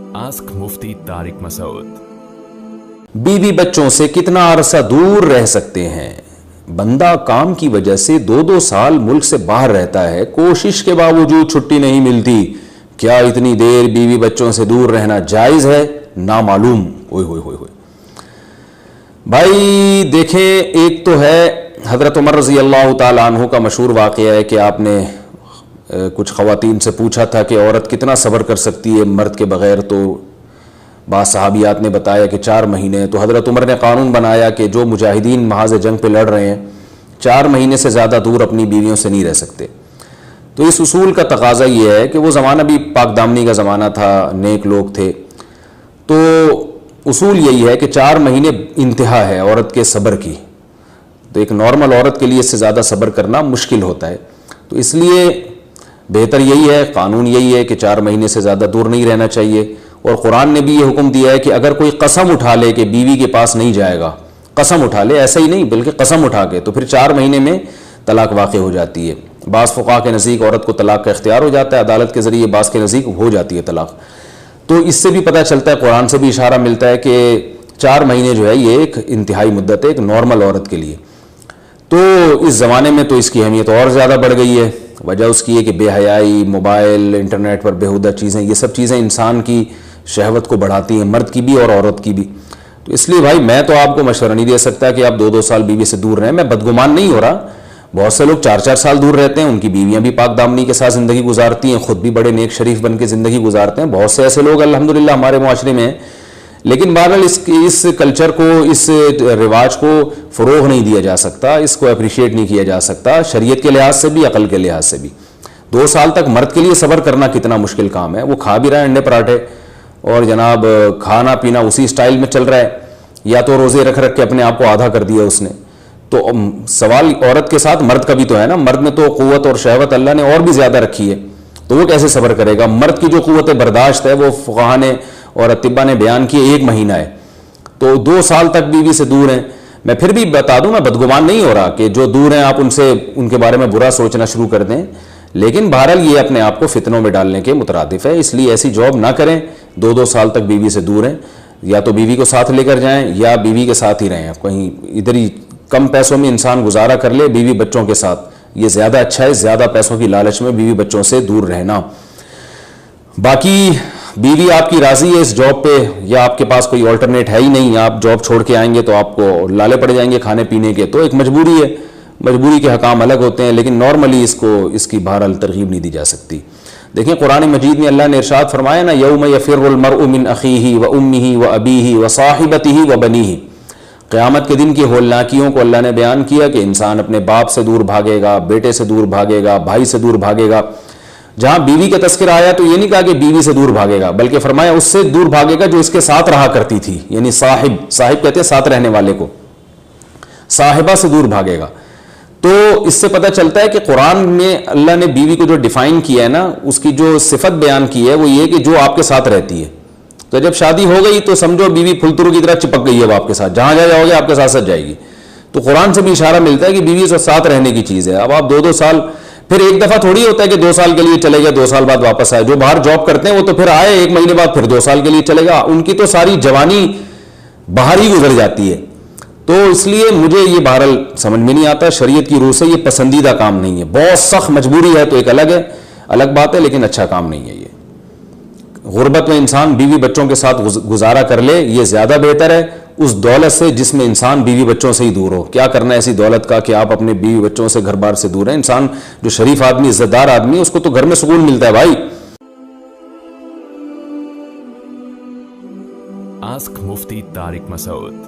Ask मुफ्ती तारिक मसूद। बीवी बच्चों से कितना अरसा दूर रह सकते हैं? बंदा काम की वजह से 2-2 साल मुल्क से बाहर रहता है, कोशिश के बावजूद छुट्टी नहीं मिलती। क्या इतनी देर बीवी बच्चों से दूर रहना जायज है? ना मालूम। ओए होए होए होए भाई देखें, एक तो है हजरत उमर रजी अल्लाह ताला अन्हु का मशहूर वाक़या है कि आपने कुछ ख़वातीन से पूछा था कि औरत कितना सब्र कर सकती है मर्द के बग़ैर, तो बाद सहाबियात ने बताया कि 4 महीने। तो हज़रत उमर ने कानून बनाया कि जो मुजाहिदीन महाज़ जंग पे लड़ रहे हैं 4 महीने से ज़्यादा दूर अपनी बीवियों से नहीं रह सकते। तो इस उसूल का तकाज़ा ये है कि वो ज़माना भी पाकदामनी का ज़माना था, नेक लोग थे, तो उसूल यही है कि 4 महीने इंतहा है औरत के सब्र की। तो एक नॉर्मल औरत के लिए इससे ज़्यादा सब्र करना मुश्किल होता है, तो इसलिए बेहतर यही है, कानून यही है कि 4 महीने से ज़्यादा दूर नहीं रहना चाहिए। और कुरान ने भी ये हुक्म दिया है कि अगर कोई कसम उठा ले कि बीवी के पास नहीं जाएगा, कसम उठा ले, ऐसा ही नहीं बल्कि कसम उठा के, तो फिर 4 महीने में तलाक वाक़ई हो जाती है। बाज़ फ़ुक़हा के नज़दीक औरत को तलाक का इख्तियार हो जाता है, अदालत के ज़रिए बाज़ के नज़दीक हो जाती है तलाक। तो इससे भी पता चलता है, कुरान से भी इशारा मिलता है कि 4 महीने जो है ये एक इंतहाई मुद्दत है एक नॉर्मल औरत के लिए। तो इस ज़माने में तो इसकी अहमियत और ज़्यादा बढ़ गई है। वजह उसकी है कि बेहयाई, मोबाइल, इंटरनेट पर बेहुदा चीज़ें, ये सब चीज़ें इंसान की शहवत को बढ़ाती हैं, मर्द की भी और औरत की भी। तो इसलिए भाई मैं तो आपको मशवरा नहीं दे सकता कि आप 2-2 साल बीवी से दूर रहें। मैं बदगुमान नहीं हो रहा, बहुत से लोग 4-4 साल दूर रहते हैं, उनकी बीवियां भी पाक दामनी के साथ ज़िंदगी गुजारती हैं, ख़ुद भी बड़े नेक शरीफ बन के ज़िंदगी गुजारते हैं। बहुत से ऐसे लोग अल्हम्दुलिल्लाह हमारे मुआशरे में हैं। लेकिन बहरहाल इस कल्चर को, इस रिवाज को फ़रोग़ नहीं दिया जा सकता, इसको अप्रिशिएट नहीं किया जा सकता, शरीयत के लिहाज से भी, अकल के लिहाज से भी। 2 साल तक मर्द के लिए सब्र करना कितना मुश्किल काम है। वो खा भी रहा है अंडे पराठे और जनाब खाना पीना उसी स्टाइल में चल रहा है, या तो रोज़े रख रख के अपने आप को आधा कर दिया उसने। तो सवाल औरत के साथ मर्द का भी तो है ना, मर्द में तो क़ुव्वत और शहवत अल्लाह ने और भी ज़्यादा रखी है, तो वो कैसे सब्र करेगा? मर्द की जो क़ुव्वत बर्दाश्त है वो फ़ुक़हा ने और अतिबा ने बयान किए 1 महीना है, तो 2 साल तक बीवी से दूर हैं। मैं फिर भी बता दूं, मैं बदगुमान नहीं हो रहा कि जो दूर हैं आप उनसे उनके बारे में बुरा सोचना शुरू कर दें, लेकिन बहरहाल ये अपने आप को फितनों में डालने के मुतरादिफ है। इसलिए ऐसी जॉब ना करें, 2-2 साल तक बीवी से दूर हैं। या तो बीवी को साथ लेकर जाएं या बीवी के साथ ही रहें। कहीं इधर ही कम पैसों में इंसान गुजारा कर ले बीवी बच्चों के साथ, ये ज़्यादा अच्छा है, ज़्यादा पैसों की लालच में बीवी बच्चों से दूर रहना। बाकी बीवी आपकी राज़ी है इस जॉब पे, या आपके पास कोई ऑल्टरनेट है ही नहीं, आप जॉब छोड़ के आएंगे तो आपको लाले पड़ जाएंगे खाने पीने के, तो एक मजबूरी है, मजबूरी के हकाम अलग होते हैं। लेकिन नॉर्मली इसकी बहरहाल तरगीब नहीं दी जा सकती। देखें कुरान मजीद में अल्लाह ने इरशाद फरमाया ना, यौम यफ़िर्रुल मर्उ मिन अख़ीही व उम्मिही व अबीही व साहिबतिही व बनीही। क़यामत के दिन की होलनाकियों को अल्लाह ने बयान किया कि इंसान अपने बाप से दूर भागेगा, बेटे से दूर भागेगा, भाई से दूर भागेगा। जहां बीवी का तस्करा आया तो ये नहीं कहा कि बीवी से दूर भागेगा, बल्कि फरमाया उससे दूर भागेगा जो इसके साथ रहा करती थी, यानी साहिब कहते हैं साथ रहने वाले को, साहिबा से दूर भागेगा। तो इससे पता चलता है कि कुरान में अल्लाह ने बीवी को जो डिफाइन किया है ना, उसकी जो सिफत बयान की है वो ये कि जो आपके साथ रहती है। तो जब शादी हो गई तो समझो बीवी फुलतुरु की तरह चिपक गई है वो आपके साथ, जहां जाओगे आपके साथ साथ जाएगी। तो कुरान से भी इशारा मिलता है कि बीवी से साथ रहने की चीज़ है। अब आप 2-2 साल, फिर एक दफ़ा थोड़ी होता है कि 2 साल के लिए चले गए 2 साल बाद वापस आए। जो बाहर जॉब करते हैं वो तो फिर आए 1 महीने बाद फिर 2 साल के लिए चलेगा, उनकी तो सारी जवानी बाहर ही गुजर जाती है। तो इसलिए मुझे ये बहरहाल समझ में नहीं आता, शरीयत की रूह से ये पसंदीदा काम नहीं है। बहुत सख्त मजबूरी है तो एक अलग बात है, लेकिन अच्छा काम नहीं है ये। गुर्बत में इंसान बीवी बच्चों के साथ गुजारा कर ले, ये ज़्यादा बेहतर है उस दौलत से जिसमें इंसान बीवी बच्चों से ही दूर हो। क्या करना है ऐसी दौलत का कि आप अपने बीवी बच्चों से घर बार से दूर हैं। इंसान जो शरीफ आदमी, इज्जतदार आदमी, उसको तो घर में सुकून मिलता है भाई। आस्क मुफ्ती तारिक मसूद।